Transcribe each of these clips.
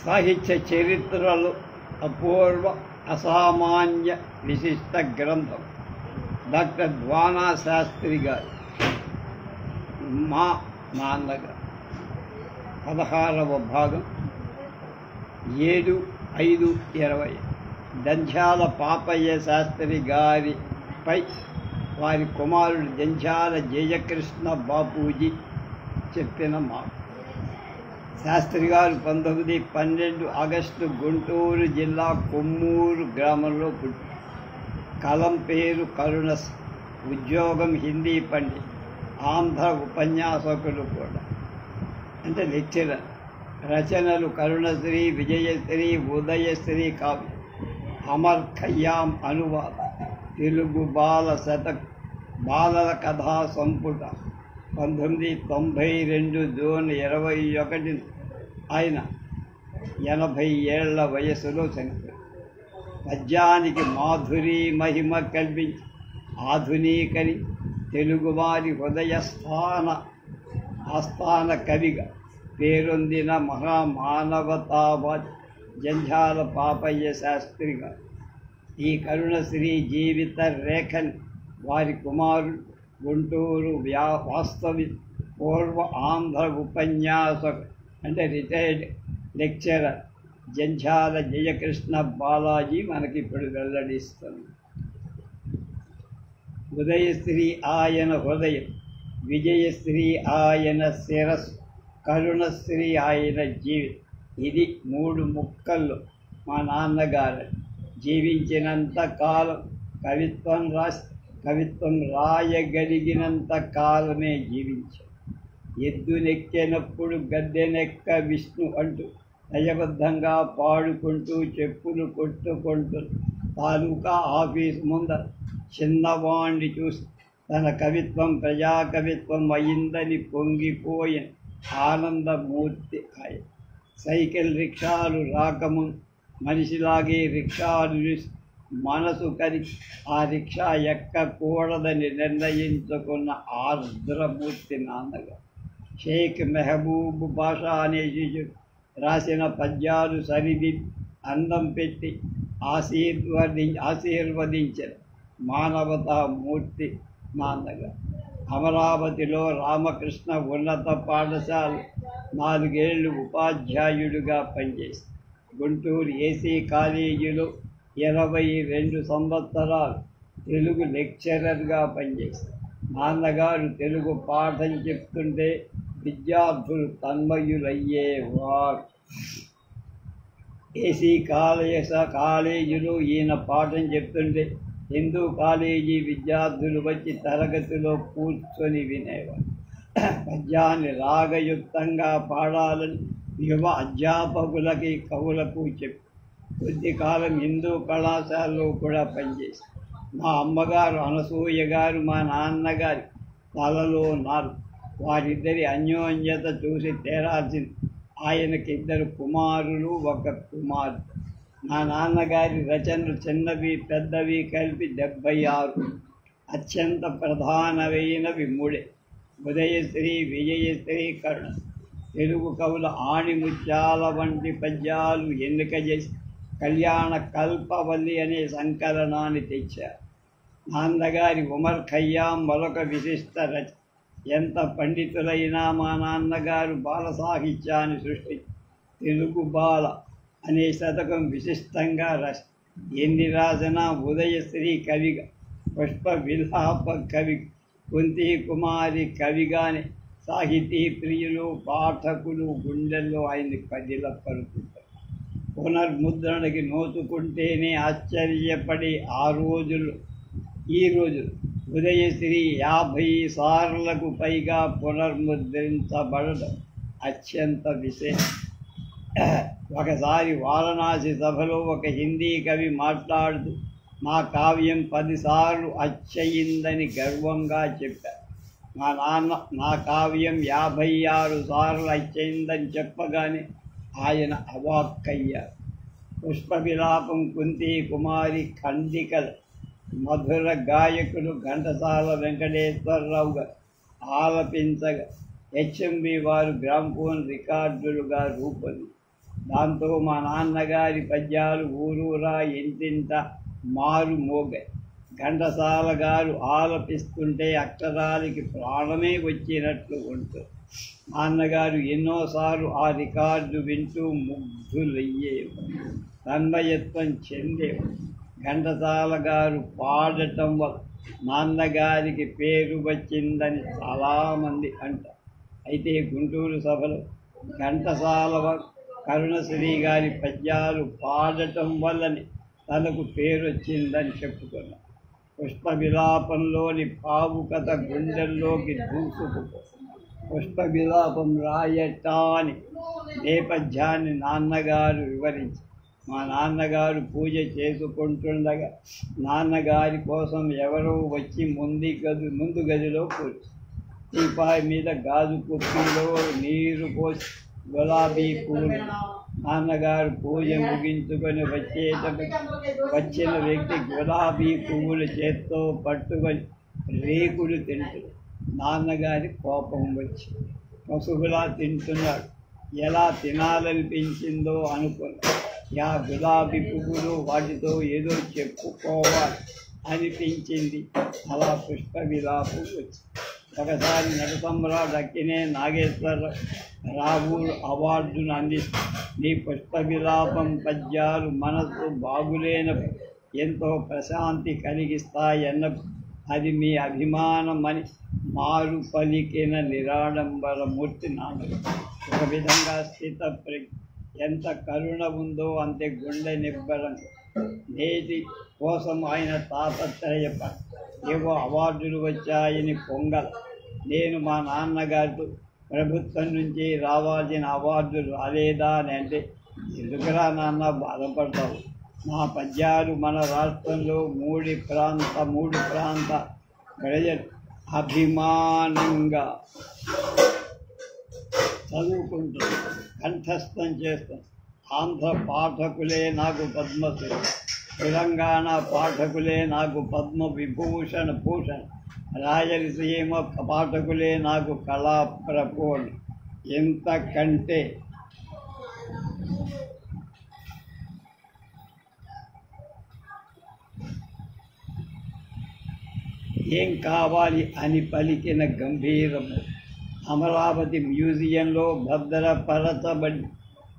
సాహిత్య చరిత్రలో అపూర్వ అసామాన్య విశిష్ట గ్రంథం డాక్టర్ ద్వానా శాస్త్రి గారు మా నాన్నగారు 16వ భాగం 7/5/20 జంధ్యాల పాపయ్య శాస్త్రి గారిపై వారి కుమారుడు జంధ్యాల జయకృష్ణ బాపూజీ చెప్పిన మాట. శాస్త్రి గారు 1912 ఆగస్టు గుంటూరు జిల్లా కొమ్మూరు గ్రామంలో పుట్టి కలం పేరు కరుణస్, ఉద్యోగం హిందీ పండిట్, ఆంధ్ర ఉపన్యాసకులు కూడా, అంటే లెక్చరర్. రచనలు కరుణశ్రీ, విజయశ్రీ, ఉదయశ్రీ కావ్యం, అమర్ ఖయ్యాం అనువాద, తెలుగు బాలల కథా సంపుట 1992 జూన్ 21 ఆయన 80 ఏళ్ల వయసులో చనిపోయారు. పద్యానికి మాధురి మహిమ కల్పించి ఆధునికని తెలుగువారి ఆస్థాన కవిగా పేరొందిన మహామానవతావాది జంధ్యాల పాపయ్య శాస్త్రి గారు ఈ కరుణశ్రీ జీవిత రేఖని వారి కుమారుడు గుంటూరు వాస్తవి పూర్వ ఆంధ్ర ఉపన్యాసకు, అంటే రిటైర్డ్ లెక్చరర్ జంధ్యాల జయకృష్ణ బాలాజీ మనకి ఇప్పుడు వెల్లడిస్తుంది. ఉదయశ్రీ ఆయన హృదయం, విజయశ్రీ ఆయన శిరస్సు, కరుణశ్రీ ఆయన జీవితం. ఇది 3 ముక్కల్లో మా నాన్నగారు జీవించినంత కాలం కవిత్వం రాయగలిగినంత కాలమే జీవించారు. ఎద్దునెక్కినప్పుడు గద్దెనెక్క విష్ణు అంటూ లయబద్ధంగా పాడుకుంటూ చెప్పులు కొట్టుకుంటూ తాలూకా ఆఫీస్ ముందర చిన్నవాణ్ణి చూసి తన కవిత్వం ప్రజాకవిత్వం అయిందని పొంగిపోయిన ఆనందమూర్తి ఆయన. సైకిల్ రిక్షాలు రాకముందు మనిషిలాగే రిక్షాలు మనసు కరిగి ఆ రిక్షా ఎక్కకూడదని నిర్ణయించుకున్న ఆర్ద్రమూర్తి నాన్నగారు. షేక్ మెహబూబ్ బాషా అనే శిష్యుడు రాసిన పద్యాలు సరిది అందం పెట్టి ఆశీర్వదించిన మానవతామూర్తి నాన్నగారు. అమరావతిలో రామకృష్ణ ఉన్నత పాఠశాల 4 ఏళ్ళు ఉపాధ్యాయుడిగా పనిచేసి గుంటూరు ఏసీ కాలేజీలో 22 సంవత్సరాలు తెలుగు లెక్చరర్గా పనిచేశారు. నాన్నగారు తెలుగు పాఠం చెప్తుంటే విద్యార్థులు తన్మయులయ్యేవారు. ఏసీ కాలేజీలో ఈయన పాఠం చెప్తుంటే హిందూ కాలేజీ విద్యార్థులు వచ్చి తరగతిలో కూర్చొని వినేవారు. పద్యాన్ని రాగయుక్తంగా పాడాలని యువ అధ్యాపకులకి కవులకు చెప్పి కొద్ది కాలం హిందూ కళాశాలలో కూడా పనిచేశారు. మా అమ్మగారు అనసూయ గారు మా నాన్నగారి తలలో నారు. వారిద్దరి అన్యోన్యత చూసి తేరాల్సింది. ఆయనకి 2 కుమారులు 1 కుమార్తె. మా నాన్నగారి రచనలు చిన్నవి పెద్దవి కలిపి 76. అత్యంత ప్రధానమైనవి 3. ఉదయశ్రీ, విజయశ్రీ, కరుణ. తెలుగు కవుల ఆణిముత్యాల వంటి పద్యాలు ఎన్నిక చేసి కళ్యాణ కల్పవల్లి అనే సంకలనాన్ని తెచ్చారు. నాన్నగారి ఉమర్ ఖయ్యాం మరొక విశిష్ట రచన. ఎంత పండితులైనా మా నాన్నగారు బాల సాహిత్యాన్ని సృష్టించి తెలుగు బాల అనే శతకం విశిష్టంగా ఎన్ని రాసినా ఉదయశ్రీ కవిగా, పుష్ప విలాప కవి, కుంతి కుమారి కవిగానే సాహితీ ప్రియులు పాఠకులు గుండెల్లో ఆయన్ని పదిల పలుకుతారు. పునర్ముద్రణకి నోచుకుంటేనే ఆశ్చర్యపడి ఈ రోజులు ఉదయశ్రీ 50 సార్లకు పైగా పునర్ముద్రించబడడం అత్యంత విశేషం. ఒకసారి వారణాసి సభలో ఒక హిందీ కవి మాట్లాడుతూ మా కావ్యం 10 సార్లు అచ్చయిందని గర్వంగా చెప్పారు. మా నాన్న నా కావ్యం 56 సార్లు అచ్చయిందని చెప్పగానే ఆయన అవాక్కయ్యారు. పుష్ప విలాపం కుంతి కుమారి ఖండికలు మధుర గాయకులు ఘంటసాల వెంకటేశ్వరరావు గారు ఆలపించగా హెచ్ఎంవి వారు గ్రామ్ఫోన్ రికార్డులుగా రూపొంది దాంతో మా నాన్నగారి పద్యాలు ఊరూరా ఇంటింట మారు మోగాయి. ఘంటసాల గారు ఆలపిస్తుంటే అక్షరాలకి ప్రాణమే వచ్చినట్లు ఉంటుంది. నాన్నగారు ఎన్నోసార్లు ఆ రికార్డు వింటూ ముగ్ధులయ్యేవారు, తన్మయత్వం చెందేవారు. ఘంటసాల గారు పాడటం వల్ల నాన్నగారికి పేరు వచ్చిందని చాలామంది అంటారు. అయితే గుంటూరు సభలో ఘంటసాల కరుణశ్రీ గారి పద్యాలు పాడటం వల్లనే తనకు పేరు వచ్చిందని చెప్పుకున్నారు. పుష్ప విలాపంలోని భావుకత గుండెల్లోకి దూసుకుపో. పుష్ప విలాపం రాయటాని నేపథ్యాన్ని నాన్నగారు వివరించి, మా నాన్నగారు పూజ చేసుకుంటుండగా నాన్నగారి కోసం ఎవరో వచ్చి ముందు గదిలో కూర్చు టీపాయ్ మీద గాజు కుప్పీలో నీరు పోసి గులాబీ పూలు. నాన్నగారు పూజ ముగించుకొని వచ్చిన వ్యక్తి గులాబీ పువ్వులు చేత్తో పట్టుకొని రేకులు తింటాడు. నాన్నగారి కోపం వచ్చి పశువులా తింటున్నాడు. ఎలా తినాలనిపించిందో అనుకున్నాడు. యా గులాబీ పువ్వులు వాటితో ఏదో చెప్పుకోవాలి అనిపించింది. అలా పుష్ప విలాపం వచ్చి ఒకసారి నటసమ్రాట్ అక్కినే నాగేశ్వరరావు అవార్డును అందిస్తూ, నీ పుష్ప విలాపం పద్యాలు మనసు బాగులేనప్పుడు ఎంతో ప్రశాంతి కలిగిస్తాయన్నప్పుడు అది మీ అభిమానం అని మారు పలికిన నిరాడంబరమూర్తి నాన్నగారు. ఒక విధంగా స్థిత ఎంత కరుణ ఉందో అంతే గుండె నిబ్బరం. నేటి కోసం ఆయన తాపత్రయపడ ఏవో అవార్డులు వచ్చాయని పొంగల్. నేను మా నాన్నగారితో ప్రభుత్వం నుంచి రావాల్సిన అవార్డులు రాలేదా అని అంటే, ఎందుకురా నాన్న బాధపడతావు, నా పద్యాలు మన రాష్ట్రంలో మూడు ప్రాంత ప్రజలు అభిమానంగా చదువుకుంటున్నారు, కంఠస్థం చేస్తాం. ఆంధ్ర పాఠకులే నాకు పద్మశ్రీ, తెలంగాణ పాఠకులే నాకు పద్మ విభూషణ భూషణ్, రాయలసీమ పాఠకులే నాకు కళా ప్రపోల్. ఎంతకంటే ఏం కావాలి అని పలికిన గంభీరము. అమరావతి మ్యూజియంలో భద్రపరచబడి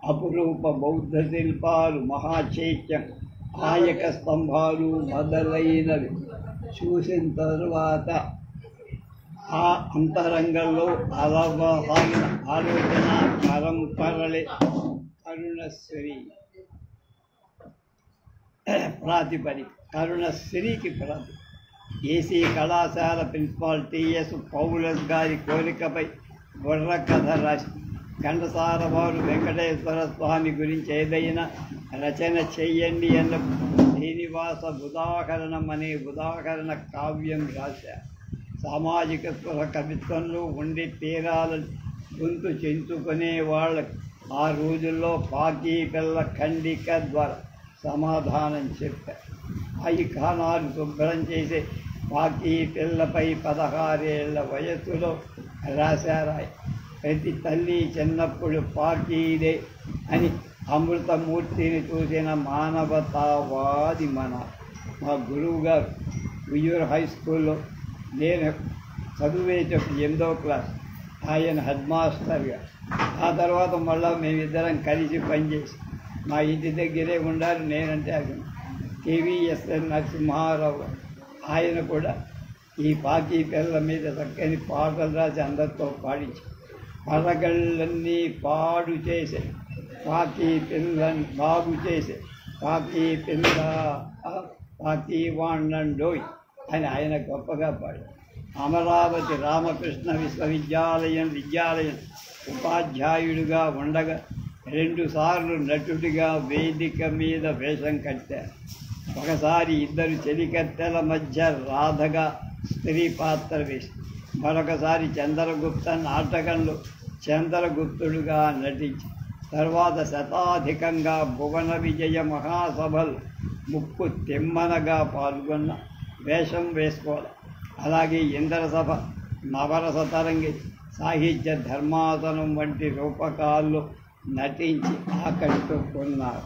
అపురూప బౌద్ధ శిల్పాలు, మహాచైత్యం, ఆయక స్తంభాలు మొదలైనవి చూసిన తరువాత ఆ అంతరంగంలో అలవసాగిన ఆలోచన పరంపరలే కరుణశ్రీ ప్రాతిపదిక. కరుణశ్రీకి ప్రాతిపదిక ఏసీ కళాశాల ప్రిన్సిపాల్ టిఎస్ పౌలస్ గారి కోరికపై బుర్ర కథ రాసి ఘంటసాల వారు వెంకటేశ్వర స్వామి గురించి ఏదైనా రచన చెయ్యండి అన్న శ్రీనివాస ఉదాహరణం అనే ఉదాహరణ కావ్యం రాశారు. సామాజిక స్పృహ కవిత్వంలో ఉండి తీరాలని గొంతు చెంచుకునే వాళ్ళకి ఆ రోజుల్లో పాకీ పిల్ల ఖండిక ద్వారా సమాధానం చెప్పారు. ఈ ఖానాలు శుభ్రం చేసే పాకీ పిల్లపై 16 ఏళ్ల వయస్సులో రాశారాయి. ప్రతి తల్లి చిన్నప్పుడు పాకీదే అని అమృతమూర్తిని చూసిన మానవతావాది మా గురువు గారు ఉయ్యూరు హై స్కూల్లో నేను చదివేటప్పుడు 8వ క్లాస్, ఆయన హెడ్ మాస్టర్గా. ఆ తర్వాత మళ్ళీ మేమిద్దరం కలిసి పనిచేసి మా ఇంటి దగ్గరే ఉండాలి. నేనంటే అది కేవీఎస్ఎన్ నరసింహారావు, ఆయన కూడా ఈ పాకీ పిల్ల మీద చక్కని పాటలు రాసి అందరితో పాడించి పరగళ్ళన్నీ పాడు చేసే పాకీ పిల్లని బాగు చేసే పాకీ పిల్ల పాకీ వాణ్ణండోయ్ అని ఆయన గొప్పగా పాడారు. అమరావతి రామకృష్ణ విశ్వవిద్యాలయం ఉపాధ్యాయుడిగా ఉండగా 2 సార్లు నటుడిగా వేదిక మీద వేషం కట్టారు. ఒకసారి 2 చెలికత్తెల మధ్య రాధగా స్త్రీ పాత్ర వేసి, మరొకసారి చంద్రగుప్త నాటకంలో చంద్రగుప్తుడుగా నటించి, తర్వాత శతాధికంగా భువన విజయ మహాసభలు ముక్కు తిమ్మనగా పాల్గొన్న వేషం వేసుకోవాలి. అలాగే ఇంద్రసభ, నవరస తరంగి, సాహిత్య ధర్మాసనం వంటి రూపకాల్లో నటించి ఆకట్టుకున్నారు.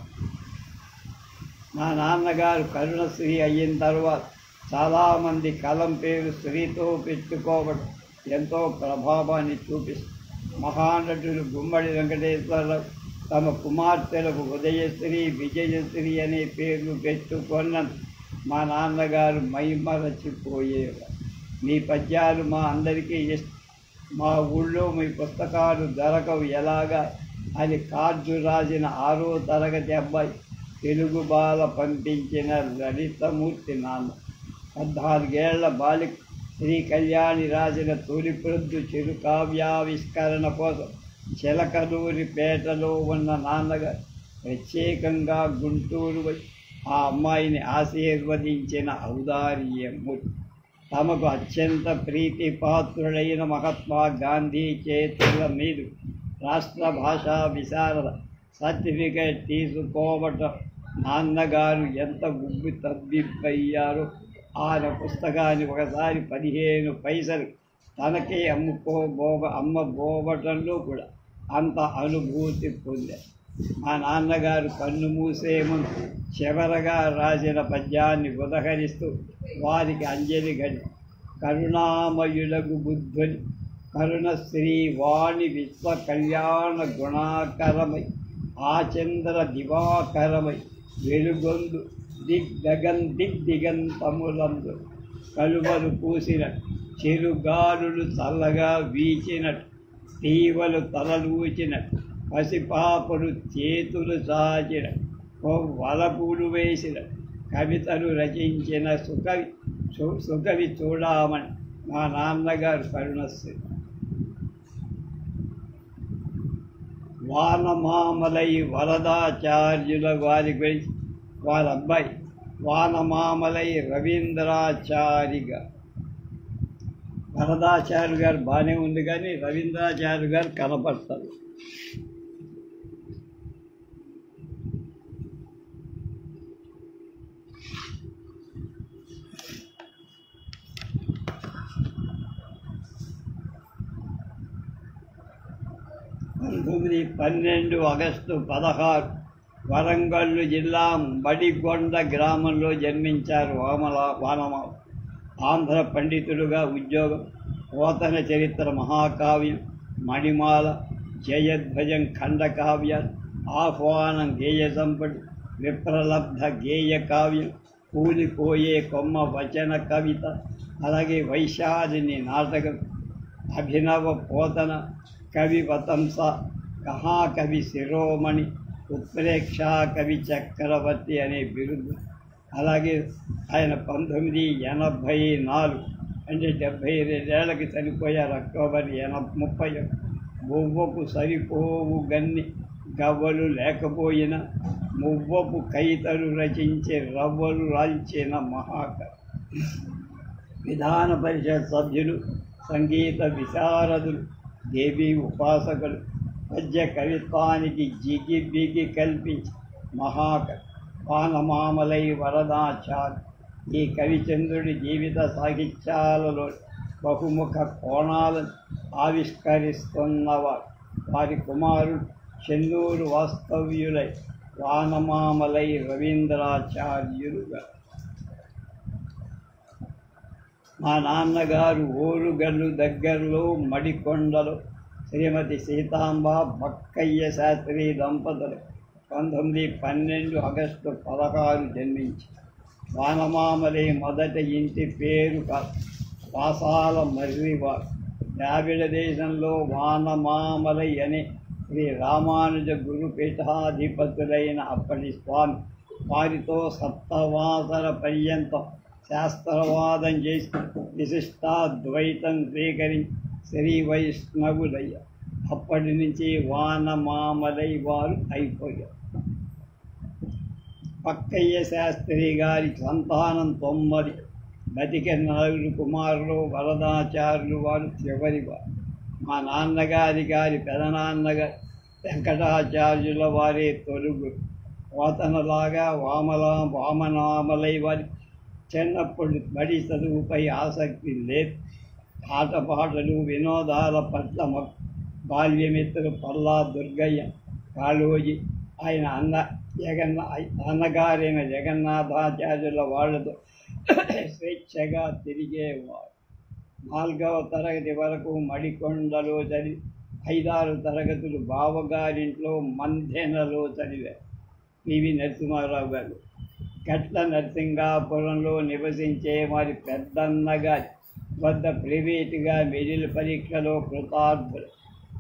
మా నాన్నగారు కరుణశ్రీ అయిన తర్వాత చాలామంది కలం పేరు శ్రీతో పెట్టుకోవడం ఎంతో ప్రభావాన్ని చూపిస్తుంది. మహానటులు గుమ్మడి వెంకటేశ్వరరావు తమ కుమార్తెలకు ఉదయశ్రీ, విజయశ్రీ అనే పేర్లు పెట్టుకున్నందుకు మా నాన్నగారు మైమరచిపోయేవారు. మీ పద్యాలు మా అందరికీ ఇష్టం, మా ఊళ్ళో మీ పుస్తకాలు దొరకవు ఎలాగా అని కార్డు రాసిన 6వ తరగతి అబ్బాయి తెలుగు బాల పంపించిన లలితమూర్తి నాన్న. 14 ఏళ్ల బాలిక శ్రీ కళ్యాణి రాసిన తొలి ప్రొద్దు చిరుకావ్యావిష్కరణ కోసం చిలకలూరిపేటలో ఉన్న నాన్నగారు ప్రత్యేకంగా గుంటూరు వచ్చి ఆ అమ్మాయిని ఆశీర్వదించిన ఔదార్యమూర్తి. తమకు అత్యంత ప్రీతిపాత్రుడైన మహాత్మా గాంధీ చేతుల మీద రాష్ట్ర భాషా విశారద సర్టిఫికేట్ తీసుకోవటం నాన్నగారు ఎంత గుబ్బి తబ్బిబ్బయ్యారో. ఆయన పుస్తకాన్ని ఒకసారి 15 పైసలు తనకే అమ్మబోవటంలో కూడా అంత అనుభూతి పొందారు. మా నాన్నగారు కన్ను మూసే ముందు చివరగా రాసిన పద్యాన్ని ఉదహరిస్తూ వారికి అంజలి గడి. కరుణామయులకు బుద్ధుని కరుణశ్రీ వాణి విశ్వ కళ్యాణ గుణాకరమై ఆచంద్ర దివాకరమై వెలుగొందు దిగంతములందు కలువలు పూసిన చిరుగాలులు చల్లగా వీచినట్టు తీవలు తలలూచినట్టు పసిపాపలు చేతులు సాచిన వలపులు వేసిన కవితలు రచించిన సుకవి చూడమని మా నాన్నగారు కరుణశ్రీ. వానమామలై వరదాచార్యుల వారి గురించి వారి అబ్బాయి వానమామలై రవీంద్రాచారిగా. వరదాచార్య గారు బాగానే ఉంది కానీ రవీంద్రాచార్య గారు కనపడతారు. ఆగస్టు 16 వరంగల్లు జిల్లా మడిగొండ గ్రామంలో జన్మించారు వానమామ. ఆంధ్ర పండితులుగా ఉద్యోగం, పోతన చరిత్ర మహాకావ్యం, మణిమాల, జయధ్వజం ఖండకావ్యాలు, ఆహ్వానం గేయ సంపడి, విప్రలబ్ధ గేయ కావ్యం, కూలిపోయే కొమ్మ వచన కవిత, అలాగే వైశాలిని నాటకం, అభినవ పోతన, కవి వతంస, కహాకవి శిరోమణి, ఉత్ప్రేక్షా కవి చక్రవర్తి అనే బిరుదు. అలాగే ఆయన 1984 అంటే 72 ఏళ్ళకి చనిపోయారు. అక్టోబర్ 30. మువ్వకు సరిపోవు గన్ని గవ్వలు లేకపోయినా మువ్వపు కైతలు రచించే రవ్వలు రాల్చిన మహాకవి. విధాన పరిషత్ సభ్యులు, సంగీత విశారదులు, దేవీ ఉపాసకులు, పద్య కవిత్వానికి జిగిబిగి కల్పించి మహాకవి వానమామలై వరదాచార్య. ఈ కవిచంద్రుడి జీవిత సాహిత్యాలలో బహుముఖ కోణాలను ఆవిష్కరిస్తున్నవారు. వారి కుమారుడు చెన్నూరు వాస్తవ్యులై వానమామలై రవీంద్రాచార్యులుగా. మా నాన్నగారు ఓరుగల్లు దగ్గరలో మడికొండలో శ్రీమతి సీతాంబ బక్కయ్య శాస్త్రి దంపతులు 1912 ఆగస్టు 16 జన్మించి వానమామలై మొదటి ఇంటి పేరు వాసాల మర్రివారు. ద్రావిడ దేశంలో వానమామలై అనే శ్రీ రామానుజ గురుపీఠాధిపతులైన అప్పటి స్వామి వారితో సప్తవాసర పర్యంతం శాస్త్రవాదం చేసి విశిష్టాద్వైతం స్వీకరించి శ్రీ వైష్ణవులయ్యారు. అప్పటి నుంచి వానమామలై వారు అయిపోయారు. పక్కయ్య శాస్త్రి గారి సంతానం 9, బతికిన 4 కుమారులు. వరదాచార్యులు వారు చివరివారు. మా నాన్నగారి పెదనాన్నగారు వెంకటాచార్యుల వారే తొలుగు. పోతనలాగా వామనామలై వారి చిన్నప్పుడు బడి చదువుపై ఆసక్తి లేదు. ఆటపాటలు వినోదాల పట్ల బాల్యమిత్రులు పల్లా దుర్గయ్య, కాళోజీ ఆయన అన్నగారైన జగన్నాథాచార్యుల వాళ్ళతో స్వేచ్ఛగా తిరిగేవాడు. 4వ తరగతి వరకు మడికొండలో చదివి 5-6 తరగతులు బావగారింట్లో మందెనలో చదివారు. పివి నరసింహారావు గారు గట్ల నరసింగాపురంలో నివసించే వారి పెద్దన్నగారి వద్ద ప్రైవేటుగా మిడిల్ పరీక్షలో కృతార్థులు.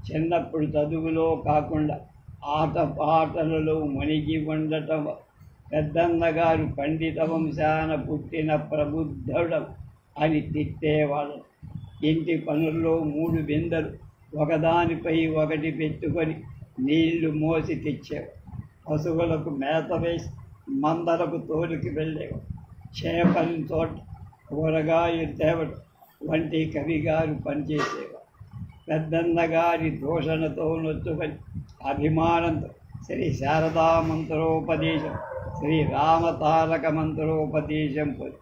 చిన్నప్పుడు చదువులో కాకుండా ఆటపాటలలో మునిగి ఉండటం పెద్దన్నగారు పండిత వంశాన పుట్టిన ప్రబుద్ధుడు అని తిట్టేవాళ్ళు. ఇంటి పనుల్లో 3 బిందెలు ఒకదానిపై ఒకటి పెట్టుకొని నీళ్లు మోసి తెచ్చేవారు. పశువులకు మేత వేసి మందలకు తోలికి వెళ్ళేవారు. చేపల తోట కూరగాయలు తేవడం వంటి కవిగారు పనిచేసేవారు. పెద్దన్నగారి దూషణతో నొచ్చుకొని అభిమానంతో శ్రీ శారదా మంత్రోపదేశం, శ్రీ రామతారక మంత్రోపదేశం పొంది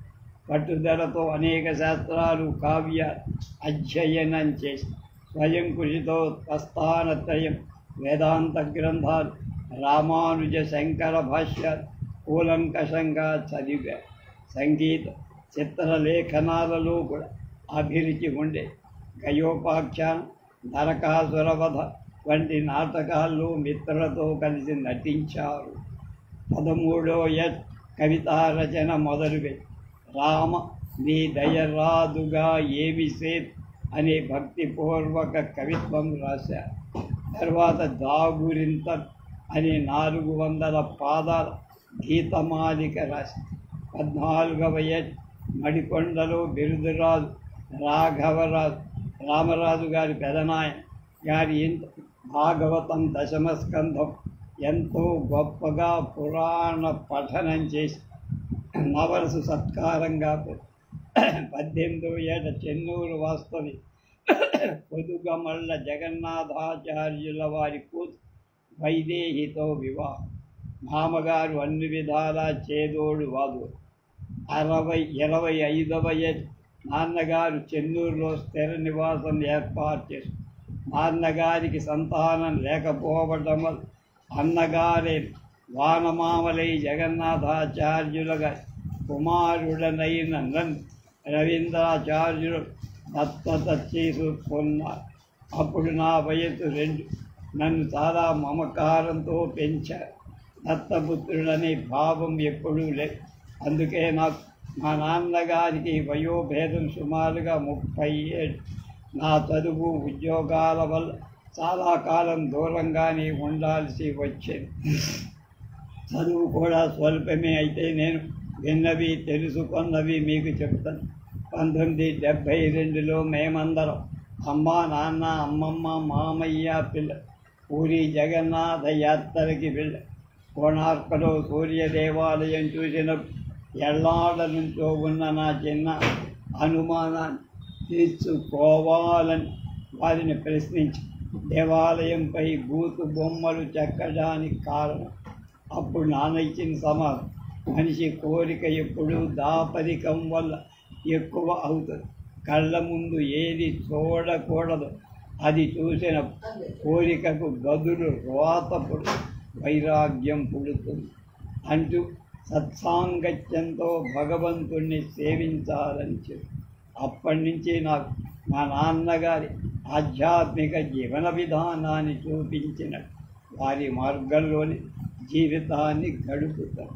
పట్టుదలతో అనేక శాస్త్రాలు కావ్యాలు అధ్యయనం చేసి స్వయం కృషితో ప్రస్థానత్రయం, వేదాంత గ్రంథాలు, రామానుజ శంకర భాష్యాలు కూలంకషంగా చదివారు. సంగీత చిత్రలేఖనాలలో కూడా అభిరుచి ఉండే. గయోపాఖ్యానం, నరకాసురవధ వంటి నాటకాల్లో మిత్రులతో కలిసి నటించారు. 13వ ఏట కవితా రచన మొదలుపెట్టి రామ నీ దయరాదుగా ఏమి సేత్ అనే భక్తిపూర్వక కవిత్వం రాశారు. తర్వాత దాగురింత అనే 400 పాదాల గీతమాలిక రాశారు. 14వ ఏట మడికొండలో బిరుదురాజు రామరాజు గారి పెదనాయన గారి భాగవతం 10వ స్కంధం ఎంతో గొప్పగా పురాణ పఠనం చేసి నవరసు సత్కారంగా 18వ ఏట చెన్నూరు వాస్తవి పొదుగమళ్ళ జగన్నాథాచార్యుల వారి కూతురు వైదేహితో వివాహం. మామగారు అన్ని విధాలా చేదోడు వాదు. 25వ ఏట నాన్నగారు చెన్నూరులో స్థిర నివాసం ఏర్పాటు చేశారు. నాన్నగారికి సంతానం లేకపోవడం వల్ల అన్నగారే వానమామలై జగన్నాథాచార్యుల గారి కుమారుడనైన నన్ను రవీంద్రాచార్యులు దత్తత చేసుకున్నారు. అప్పుడు నా వయస్సు 2. నన్ను చాలా మమకారంతో పెంచారు. దత్తపుత్రుడనే భావం ఎప్పుడూ లేదు. అందుకే నాకు మా నాన్నగారికి వయోభేదం సుమారుగా 37. నా చదువు ఉద్యోగాల వల్ల చాలా కాలం దూరంగానే ఉండాల్సి వచ్చేది. చదువు కూడా స్వల్పమే. అయితే నేను విన్నవి తెలుసుకున్నవి మీకు చెప్తాను. 1972లో మేమందరం అమ్మ, నాన్న, అమ్మమ్మ, మామయ్య పిల్ల పూరి జగన్నాథ యాత్రకి వెళ్ళాం. కోణార్కలో సూర్య దేవాలయం చూసినప్పుడు ఎల్లాళ్ళ నుంచో ఉన్న నా చిన్న అనుమానాన్ని తీర్చుకోవాలని వారిని ప్రశ్నించి దేవాలయంపై బూతు బొమ్మలు చెక్కడానికి కారణం. అప్పుడు నాన్న ఇచ్చిన సమాధానం, మనిషి కోరిక ఎప్పుడూ దాపరికం వల్ల ఎక్కువ అవుతుంది. కళ్ళ ముందు ఏది చూడకూడదు అది చూసిన కోరికకు బదులు రోతపుడు వైరాగ్యం పుడుతుంది అంటూ సత్సాంగత్యంతో భగవంతుణ్ణి సేవించాలని చెప్పి అప్పటి నుంచి నాకు మా నాన్నగారి ఆధ్యాత్మిక జీవన విధానాన్ని చూపించిన వారి మార్గంలోని జీవితాన్ని గడుపుతారు.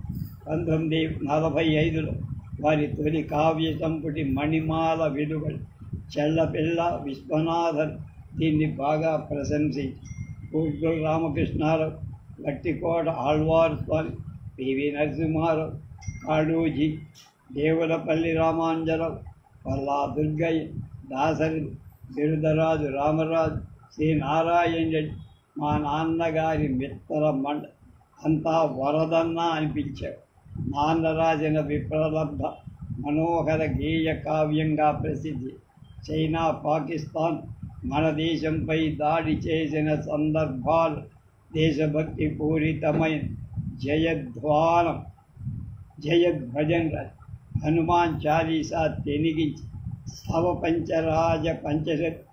1945లో వారి తొలి కావ్య సంపుటి మణిమాల విలువలు చెల్లపిల్ల విశ్వనాథన్ దీన్ని బాగా ప్రశంసించి పూర్గుల రామకృష్ణారావు, గట్టికోట ఆళ్వార్ స్వామి, పివి నరసింహారావు, కాళోజీ, దేవులపల్లి రామాంజరావు, పల్లా దుర్గయ్య, దాసరి, బిరుదరాజు రామరాజు, శ్రీ నారాయణ రెడ్డి మా నాన్నగారి మిత్ర మండ అంతా వరదన్న అనిపించారు. నాన్న రాసిన విప్రలబ్ధ మనోహర గేయ కావ్యంగా ప్రసిద్ధి. చైనా, పాకిస్తాన్ మన దేశంపై దాడి చేసిన సందర్భాలు దేశభక్తి పూరితమైన జయధ్వజన్ హనుమాన్ చాలీసా తెనిగించి స్తవ పంచరాజ పంచశత్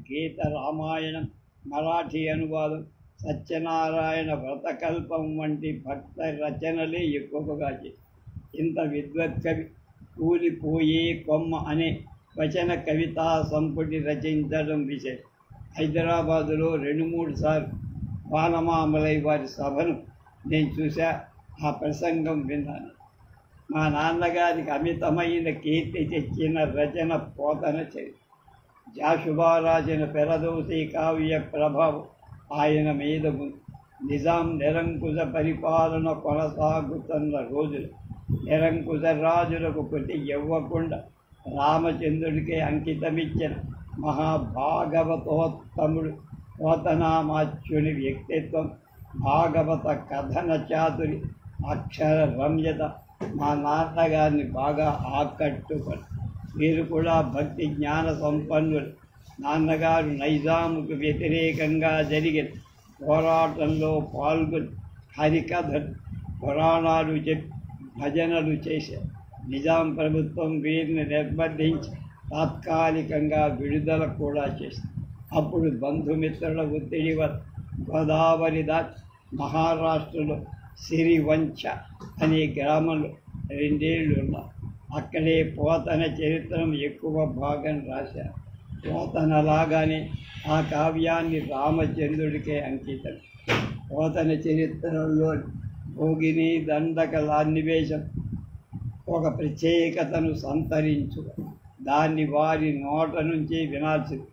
గీత రామాయణం మరాఠీ అనువాదం సత్యనారాయణ వ్రతకల్పం వంటి భక్త రచనలే ఎక్కువగా చేసి ఇంత విద్వత్ కవి కూలిపోయే కొమ్మ అనే వచన కవితా సంపుటి రచించడం విశేషం. హైదరాబాదులో 2-3 సార్లు వానమామలై వారి సభను నేను చూసా. ఆ ప్రసంగం విన్నాను. మా నాన్నగారికి అమితమైన కీర్తి తెచ్చిన రచన పోతన చరిత్ర. జాషువా రాసిన పెరదోసి కావ్య ప్రభావం ఆయన మీద ఉంది. నిజాం నిరంకుశ పరిపాలన కొనసాగుతున్న రోజులు నిరంకుశ రాజులకు కొద్ది ఇవ్వకుండా రామచంద్రుడికే అంకితమిచ్చిన మహాభాగవతోత్తముడు పోతనామాచ్యుని వ్యక్తిత్వం, భాగవత కథన చాతురి, అక్షర రమ్యత మా నాన్నగారిని బాగా ఆకట్టుకొని వీరు కూడా భక్తి జ్ఞాన సంపన్నులు. నాన్నగారు నైజాముకు వ్యతిరేకంగా జరిగిన పోరాటంలో పాల్గొని హరికథలు పురాణాలు చెప్పి భజనలు చేశారు. నిజాం ప్రభుత్వం వీరిని నిర్బంధించి తాత్కాలికంగా విడుదల కూడా చేసింది. అప్పుడు బంధుమిత్రుల ఒత్తిడి వల్ల గోదావరి దాటి మహారాష్ట్రలో సిరివంచ అనే గ్రామంలో 2 ఏళ్ళు ఉన్నారు. అక్కడే పోతన చరిత్రను ఎక్కువ భాగం రాశారు. పోతనలాగానే ఆ కావ్యాన్ని రామచంద్రుడికే అంకితం. పోతన చరిత్రలో భోగిని దండకలాన్నివేశం ఒక ప్రత్యేకతను సంతరించు. దాన్ని వారి నోట నుంచి వినాల్సింది.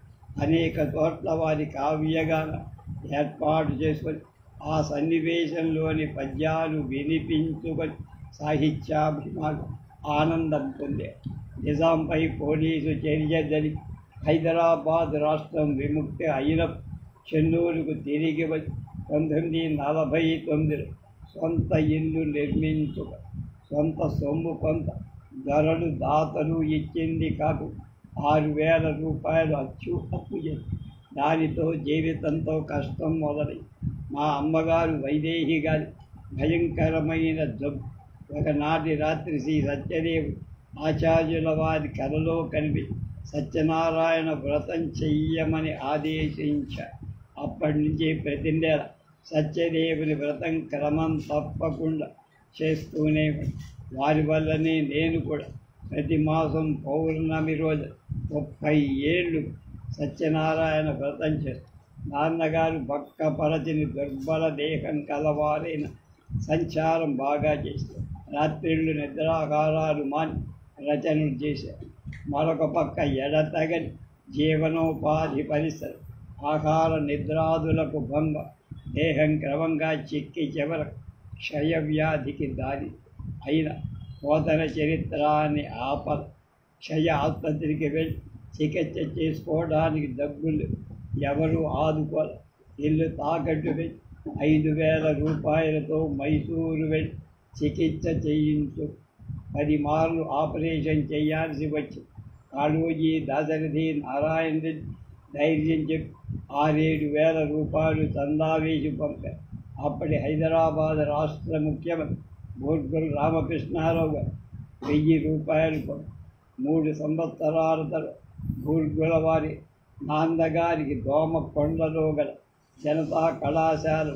అనేక చోట్ల వారి కావ్యగాన ఏర్పాటు చేసుకొని ఆ సన్నివేశంలోని పద్యాలు వినిపించుకొని సాహిత్యాభిమానం ఆనందం పొందే. నిజాంపై పోలీసు చర్య జరిగి హైదరాబాద్ రాష్ట్రం విముక్తి అయిన చెన్నూరుకు తిరిగి వచ్చి 1949లో సొంత ఇల్లు నిర్మించుక సొంత సొమ్ము కొంత ధరలు దాతలు ఇచ్చింది కాకు 6,000 రూపాయలు అప్పు చేసి దానితో జీవితంతో కష్టం మొదలై మా అమ్మగారు వైదేహి గారి భయంకరమైన జబ్బు. ఒకనాటి రాత్రి శ్రీ సత్యదేవుడు ఆచార్యుల వారి కలలో కనిపి సత్యనారాయణ వ్రతం చెయ్యమని ఆదేశించారు. అప్పటి నుంచి ప్రతి నెల సత్యదేవుని వ్రతం క్రమం తప్పకుండా చేస్తూనే వారి వల్లనే నేను కూడా ప్రతి మాసం పౌర్ణమి రోజు 30 ఏళ్ళు సత్యనారాయణ వ్రతం చేస్తాను. నాన్నగారు పరచని దుర్బల దేహం కలవారైన సంచారం బాగా చేస్తారు. రాత్రిళ్ళు నిద్రాహారాలు మాని రచనలు చేశారు. మరొక పక్క ఎడతగని జీవనోపాధి పరిస్థితి, ఆహార నిద్రాదులకు భంగ, దేహం క్రమంగా చిక్కి చివరకు క్షయవ్యాధికి దారి అయిన పోతన చరిత్రాన్ని ఆపద. క్షయ ఆసుపత్రికి వెళ్ళి చికిత్స చేసుకోవడానికి డబ్బులు ఎవరు ఆదుకోవాలి. ఇల్లు తాకట్టు పెట్టి 5,000 రూపాయలతో మైసూరు వెళ్ళి చికిత్స చేయించు 10 మార్లు ఆపరేషన్ చేయాల్సి వచ్చి కాళోజీ దాశరథి నారాయణ రెడ్డి ధైర్యం చెప్పి 6,000-7,000 రూపాయలు చందా వేసి పంపారు. అప్పటి హైదరాబాద్ రాష్ట్ర ముఖ్యమంత్రి బూర్గుల రామకృష్ణారావు గారు 1,000 రూపాయలు పంపారు. 3 సంవత్సరాల తర్వాత బూర్గుల వారి నాన్నగారికి దోమకొండలో గల జనతా కళాశాల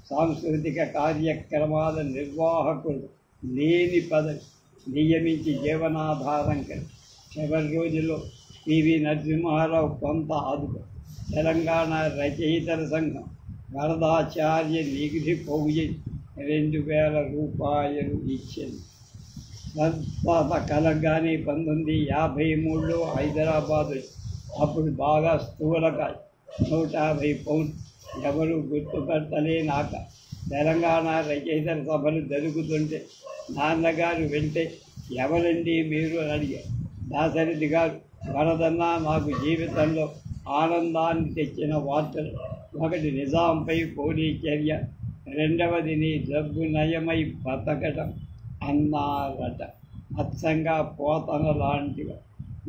సాంస్కృతిక కార్యక్రమాల నిర్వాహకులు లేని పదవి నియమించి జీవనాధారం కలిగి చివరి రోజుల్లో పివి నరసింహారావు కొంత ఆదుకో తెలంగాణ రచయితల సంఘం వరదాచార్య నిధి పోగు 2,000 రూపాయలు ఇచ్చింది. తర్వాత కలగానే 1953లో హైదరాబాద్ అప్పుడు బాగా స్థూలకాయ 150 పౌండ్ ఎవరు గుర్తుపట్టలేనాక తెలంగాణ రచయితల సభలు జరుగుతుంటే నాన్నగారు వెంటే ఎవరండి మీరు అని అడిగారు. దాశరథి గారు వరదన్నా నాకు జీవితంలో ఆనందాన్ని తెచ్చిన వార్తలు, ఒకటి నిజాంపై పోలీస్ చర్య, రెండవది నీ జబ్బు నయమై బతకటం అన్నారట. అచ్చంగా పోతన లాంటివి.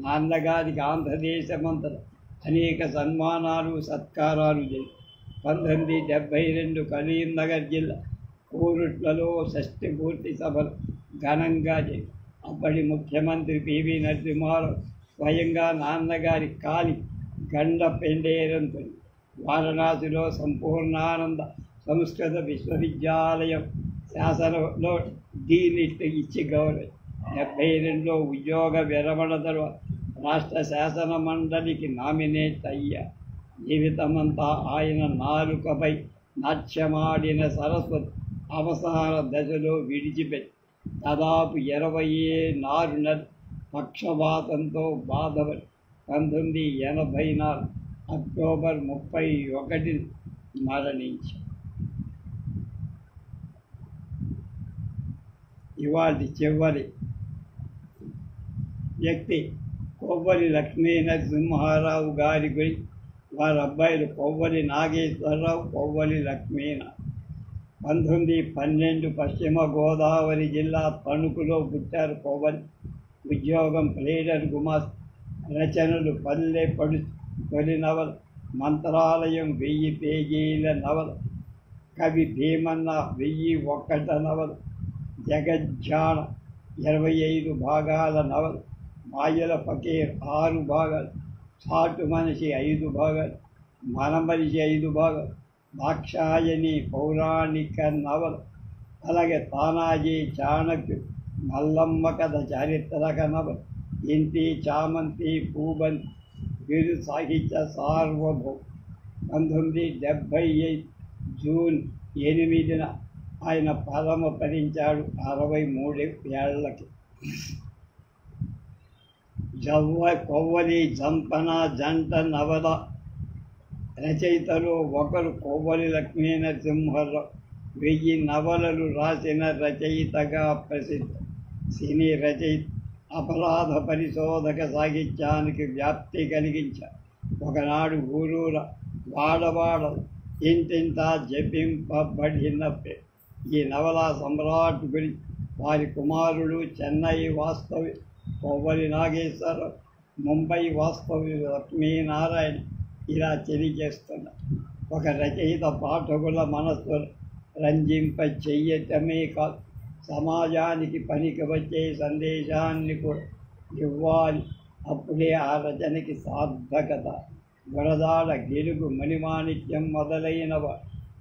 నాన్నగారికి ఆంధ్రదేశమంతటా అనేక సన్మానాలు సత్కారాలు జరిగాయి. 1972 కరీంనగర్ జిల్లా కోరుట్లలో షష్ఠి పూర్తి సభలు ఘనంగా జరిగాయి. అప్పటి ముఖ్యమంత్రి పివి నరసింహారావు స్వయంగా నాన్నగారి కాలి గండ పెండేరంతో వారణాసిలో సంపూర్ణానంద సంస్కృత విశ్వవిద్యాలయం శాసనంలో డీలిట్ ఇచ్చి గౌరవం. 72లో ఉద్యోగ విరమణ తర్వాత రాష్ట్ర శాసన మండలికి నామినేట్ అయ్యా. జీవితమంతా ఆయన నాలుకపై నాట్యమాడిన సరస్వతి అవసాన దశలో విడిచిపెట్టి దాదాపు 24 నెలలు పక్షవాతంతో బాధపడి 1984 అక్టోబర్ 31 మరణించారు. ఇవాళ చివరి వ్యక్తి కొవ్వలి లక్ష్మీ నరసింహారావు గారి గురించి వారి అబ్బాయిలు కొవ్వలి నాగేశ్వరరావు, కొవ్వలి లక్ష్మీనారాయణ. 1912 పశ్చిమ గోదావరి జిల్లా తణుకులో పుట్టారు కొవ్వలి. ఉద్యోగం ప్లేడర్ గుమాస్. రచనలు పల్లె పడు తొలి నవల, మంత్రాలయం 1000 పేజీల నవల, కవి భీమన్న 1001 నవల, జగజ్జాన 25 భాగాల నవల, మాయల ఫకీర్ 6 భాగాలు, చాటు మనిషి 5 భాగాలు, మన మనిషి 5 భాగాలు, దాక్షాయణి పౌరాణిక నవల, అలాగే తానాజీ చాణక్యు, మల్లమ్మ కథ చారిత్రక నవల, ఇంటి చామంతి పూబంతి వీరు సాహిత్య సార్వభౌమ. 1975 జూన్ 8న ఆయన పరమపదించాడు 63 ఏళ్లకి. కొవ్వలి జంపన జంట నవల రచయితలు ఒకరు కొవ్వలి లక్ష్మీ నరసింహారావు. 1000 నవలలు రాసిన రచయితగా ప్రసిద్ధ. సినీ రచయిత, అపరాధ పరిశోధక సాహిత్యానికి వ్యాప్తి కలిగించారు. ఒకనాడు ఊరూర వాడవాడ ఇంటింటా జపింపబడినప్పే ఈ నవల సమ్రాట్ గురించి వారి కుమారుడు చెన్నై వాస్తవి కొవ్వలి నాగేశ్వరరావు, ముంబై వాస్తవి లక్ష్మీనారాయణ ఇలా తెలియజేస్తున్నారు. ఒక రచయిత పాఠకుల మనస్సు రంజింప చెయ్యటమే కాదు, సమాజానికి పనికి వచ్చే సందేశాన్ని కూడా ఇవ్వాలి. అప్పుడే ఆ రచనకి సార్థకత. గురదాడ, గిడుగు, మణిమాణిక్యం మొదలైన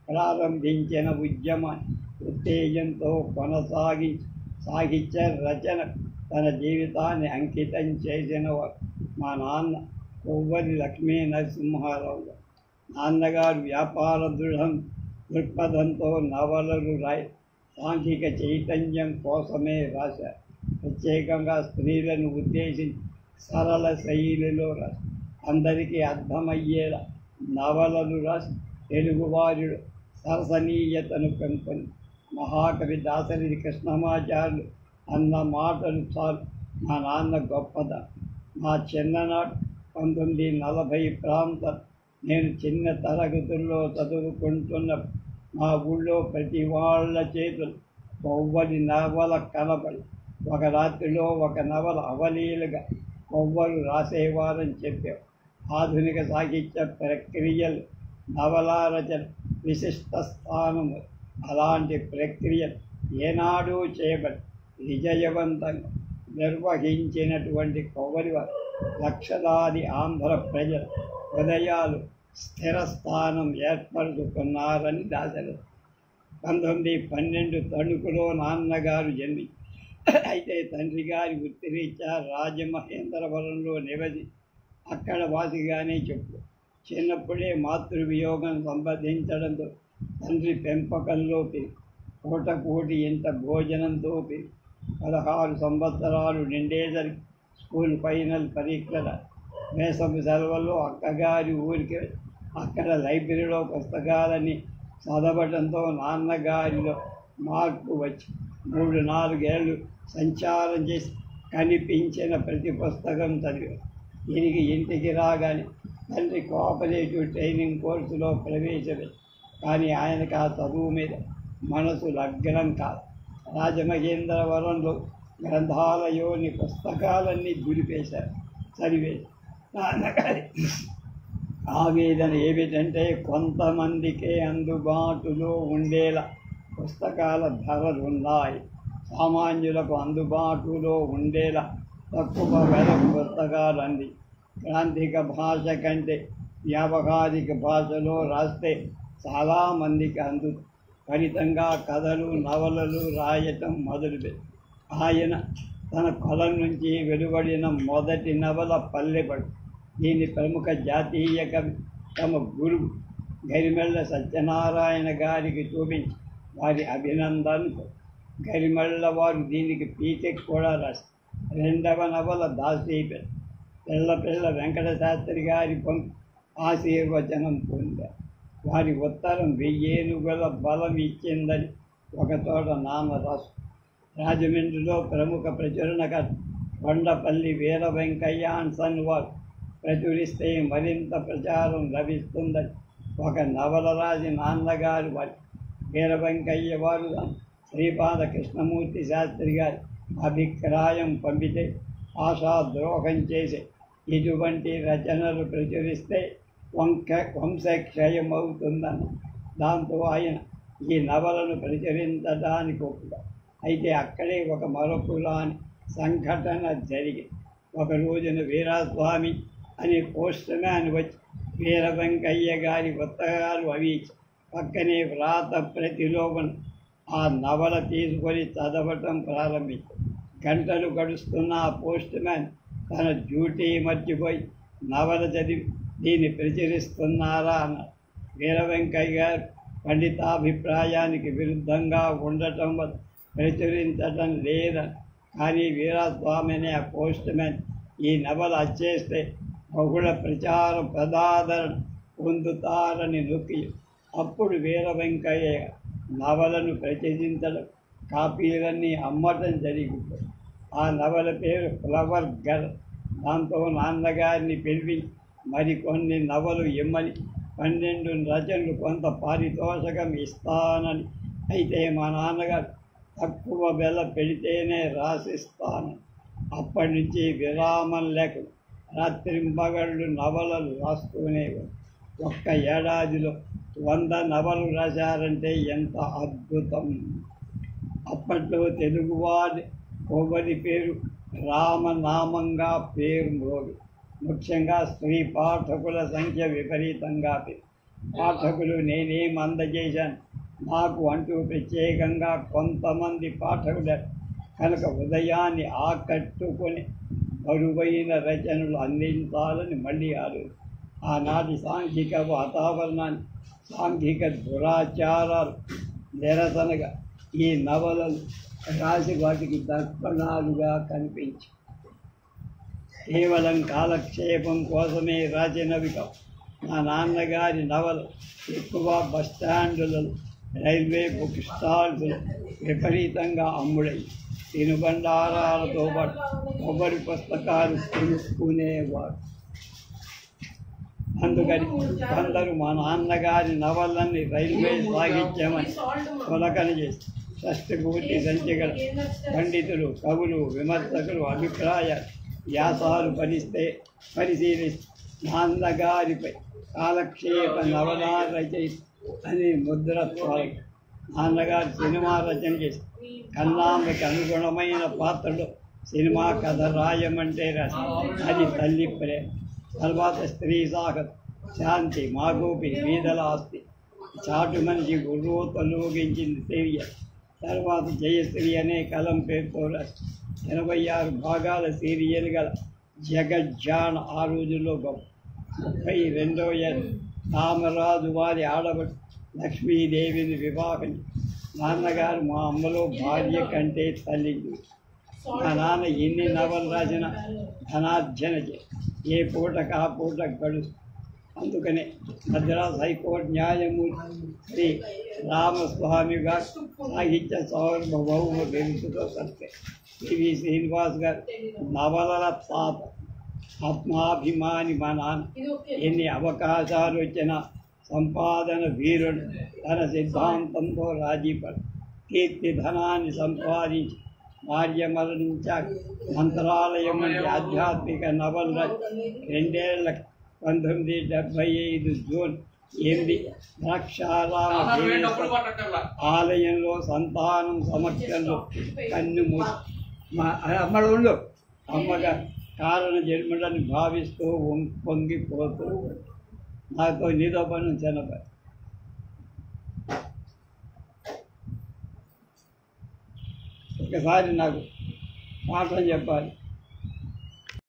ప్రారంభించిన ఉద్యమాన్ని ఉత్తేజంతో కొనసాగించి సాహిత్య రచన తన జీవితాన్ని అంకితం చేసినవారు మా నాన్న కొవ్వలి లక్ష్మీ నరసింహారావు. నాన్నగారు వ్యాపార దృక్పథంతో నవలలు రాయి సాంఘిక చైతన్యం కోసమే రాశారు. ప్రత్యేకంగా స్త్రీలను ఉద్దేశించి సరళ శైలిలో రాసి అందరికీ అర్థమయ్యేలా నవలలు రాసి తెలుగువారిలో సరసనీయతను పెంపొంది. మహాకవి దాశరథి కృష్ణమాచార్యులు అన్న మాటలు చాలు మా నాన్న గొప్పద. మా చిన్ననాడు 1940 ప్రాంతం నేను చిన్న తరగతుల్లో చదువుకుంటున్న మా ఊళ్ళో ప్రతి వాళ్ళ చేతులు కొవ్వలి నవల కనబడి ఒక రాత్రిలో ఒక నవల అవలీలుగా కొవ్వలు రాసేవారని చెప్పావు. ఆధునిక సాహిత్య ప్రక్రియలు నవలా రచన విశిష్ట స్థానము. అలాంటి ప్రక్రియ ఏనాడూ చేయబడి విజయవంతంగా నిర్వహించినటువంటి కొవ్వలి వారు లక్షలాది ఆంధ్ర ప్రజల హృదయాలు స్థిర స్థానం ఏర్పరుచుకున్నారని దాశరథి. 1912 తణుకులో నాన్నగారు జన్మి అయితే తండ్రి గారి వృత్తిరీత్యా రాజమహేంద్రవరంలో నివసి అక్కడ వాసిగానే చెప్పు. చిన్నప్పుడే మాతృవియోగం సంపాదించడంతో తండ్రి పెంపకంలో పూటకోటి ఇంట భోజనంతో 16 సంవత్సరాలు నిండేసరికి స్కూల్ ఫైనల్ పరీక్షల వేసవి సెలవుల్లో అక్కగారి ఊరికి అక్కడ లైబ్రరీలో పుస్తకాలని చదవడంతో నాన్నగారిలో మార్పు వచ్చి 3-4 ఏళ్ళు సంచారం చేసి కనిపించిన ప్రతి పుస్తకం చదివారు. దీనికి ఇంటికి రాగానే తండ్రి కోఆపరేటివ్ ట్రైనింగ్ కోర్సులో ప్రవేశపెట్టి కానీ ఆయనకు ఆ చదువు మీద మనసు లగ్నం కాదు. రాజమహేంద్రవరంలో గ్రంథాలయోని పుస్తకాలన్నీ దులిపేశారు, చదివేశారు. నాన్నగారి ఆవేదన ఏమిటంటే కొంతమందికే అందుబాటులో ఉండేలా పుస్తకాల ధరలు ఉన్నాయి, సామాన్యులకు అందుబాటులో ఉండేలా తక్కువ వెల పుస్తకాలంది. గ్రాంధిక భాష కంటే వ్యావహారిక భాషలో రాస్తే చాలామందికి ఫలితంగా కథలు నవలలు రాయటం మొదలుపెట్టి ఆయన తన కలం నుంచి వెలువడిన మొదటి నవల పల్లెపడు. దీని ప్రముఖ జాతీయ కవి తమ గురువు గరిమెళ్ళ సత్యనారాయణ గారికి చూపించి వారి అభినందనకు గరిమెళ్ళ వారు దీనికి పీటెక్ కూడా రాశారు. రెండవ నవల దాసీపల్లి పిల్ల వెంకట శాస్త్రి గారి ఆశీర్వచనం పొందారు. వారి ఉత్తరం 1000 ఏనుగుల బలం ఇచ్చిందని ఒకచోట నాన్న రాసు. రాజమండ్రిలో ప్రముఖ ప్రచురణకర్త కొండపల్లి వీర వెంకయ్యాన్సన్ వారు ప్రచురిస్తే మరింత ప్రచారం లభిస్తుందని ఒక నవల రాసి నాన్నగారు వారి వీర వెంకయ్య వారు శ్రీపాద కృష్ణమూర్తి శాస్త్రి గారి అభిప్రాయం పంపితే ఆశాద్రోహం చేసి ఇటువంటి రచనలు ప్రచురిస్తే వంశక్షయమవుతుందని దాంతో ఆయన ఈ నవలను ప్రచురించడానికి ఒప్పుగా. అయితే అక్కడే ఒక మరపురాని సంఘటన జరిగింది. ఒక రోజున వీరాస్వామి అనే పోస్ట్ మ్యాన్ వచ్చి వీర వెంకయ్య గారి ఉత్తరాలు అవి పక్కనే వ్రాత ప్రతిలోపన ఆ నవల తీసుకొని చదవటం ప్రారంభించారు. గంటలు గడుస్తున్న ఆ పోస్ట్ మ్యాన్ తన డ్యూటీ మర్చిపోయి నవల చదివి దీన్ని ప్రచురిస్తున్నారా అన్నారు. వీర వెంకయ్య గారు పండితాభిప్రాయానికి విరుద్ధంగా ఉండటం వల్ల ప్రచురించడం లేదని, కానీ వీరాస్వామి అనే ఆ పోస్ట్ మ్యాన్ ఈ నవల వచ్చేస్తే బహుళ ప్రచారం ప్రదాదరణ పొందుతారని నొక్కి అప్పుడు వీర వెంకయ్య నవలను ప్రచురించడం కాపీలన్నీ అమ్మటం జరిగింది. ఆ నవల పేరు ఫ్లవర్ గర్ల్. దాంతో నాన్నగారిని పిలిపించి మరికొన్ని నవలు ఇమ్మని 12 రచనలు కొంత పారితోషకం ఇస్తానని, అయితే మా నాన్నగారు తక్కువ వెల పెడితేనే రాసిస్తాను. అప్పటి నుంచి విరామం లేక రాత్రింబగళ్ళు నవలలు రాస్తూనే. ఒక్క ఏడాదిలో 100 నవలు రాశారంటే ఎంత అద్భుతం! అప్పట్లో తెలుగువారి కొబ్బరి పేరు రామనామంగా పేరు మోగి, ముఖ్యంగా స్త్రీ పాఠకుల సంఖ్య విపరీతంగా పాఠకులు నేనేం అందజేశాను నాకు అంటూ ప్రత్యేకంగా కొంతమంది పాఠకులు కనుక ఉదయాన్ని ఆకట్టుకొని బరువైన రచనలు అందించాలని మళ్ళీ ఆనాటి సాంఘిక వాతావరణాన్ని, సాంఘిక దురాచారాలు నిరసనగా ఈ నవలలు రాసి వాటికి దర్పణాలుగా కనిపించి కేవలం కాలక్షేపం కోసమే రాసినవి కావు. మా నాన్నగారి నవలు ఎక్కువ బస్టాండులలో, రైల్వే బుక్ స్టాల్స్లో విపరీతంగా అమ్ముడై తినుబండారాలతో పాటు కొబ్బరి పుస్తకాలు కొనుక్కునేవారు. అందుకని కొందరు మా నాన్నగారి నవలన్నీ రైల్వే సాహిత్యమని తొలకన చేసి షష్టిపూర్తి సంచికల పండితులు, కవులు, విమర్శకులు అభిప్రాయాలు, వ్యాసాలు పరిశీలిస్తే నాన్నగారిపై కాలక్షేప నవలా రచయిత అనే ముద్ర తొలగి నాన్నగారు సినిమా రచన చేసి కన్నాంబకి అనుగుణమైన పాత్రలో సినిమా కథ రాయమంటే రాసి అది తల్లి ప్రేమ. తర్వాత స్త్రీ సాగర్, శాంతి, మాగోపి, వీధల ఆస్తి, చాటు మనిషి గుర్రోతలోగించింది తెలియ. తర్వాత జయశ్రీ అనే కలం పేరుతో రాసి 86 భాగాల సీరియల్ గల జగజ్జాన్ ఆ రోజుల్లో గొప్ప. 32వ ఏడు రామరాజు వారి ఆడబడి లక్ష్మీదేవిని వివాహం. నాన్నగారు మా అమ్మలో భార్య కంటే తల్లి. మా నాన్న ఎన్ని నవలు రాసిన ధనార్జన ఏ పూటకు ఆ పూట గడుస్తుంది. అందుకనే మద్రాస్ హైకోర్టు న్యాయమూర్తి శ్రీ రామస్వామి గారు సాహిత్య సార్వభౌమ బిరుదుతో సత్తే పివి శ్రీనివాస్ గారు నవలల తాత, ఆత్మాభిమాని మా నాన్న. ఎన్ని అవకాశాలు వచ్చినా సంపాదన వీరుడు తన సిద్ధాంతంతో రాజీపడు. కీర్తి ధనాన్ని సంపాదించి భార్య మరణించాక మంత్రాలయం వంటి ఆధ్యాత్మిక నవల 1975 జూన్ 8 ద్రాక్షారామ ఆలయంలో సంతానం సమక్షంలో కన్ను మూసి మా అమ్మడు అమ్మగా కారణ జన్ముడని భావిస్తూ పొంగిపోతూ నాకు నీతో పని చిన్న పని. ఒకసారి నాకు పాఠం చెప్పాలి.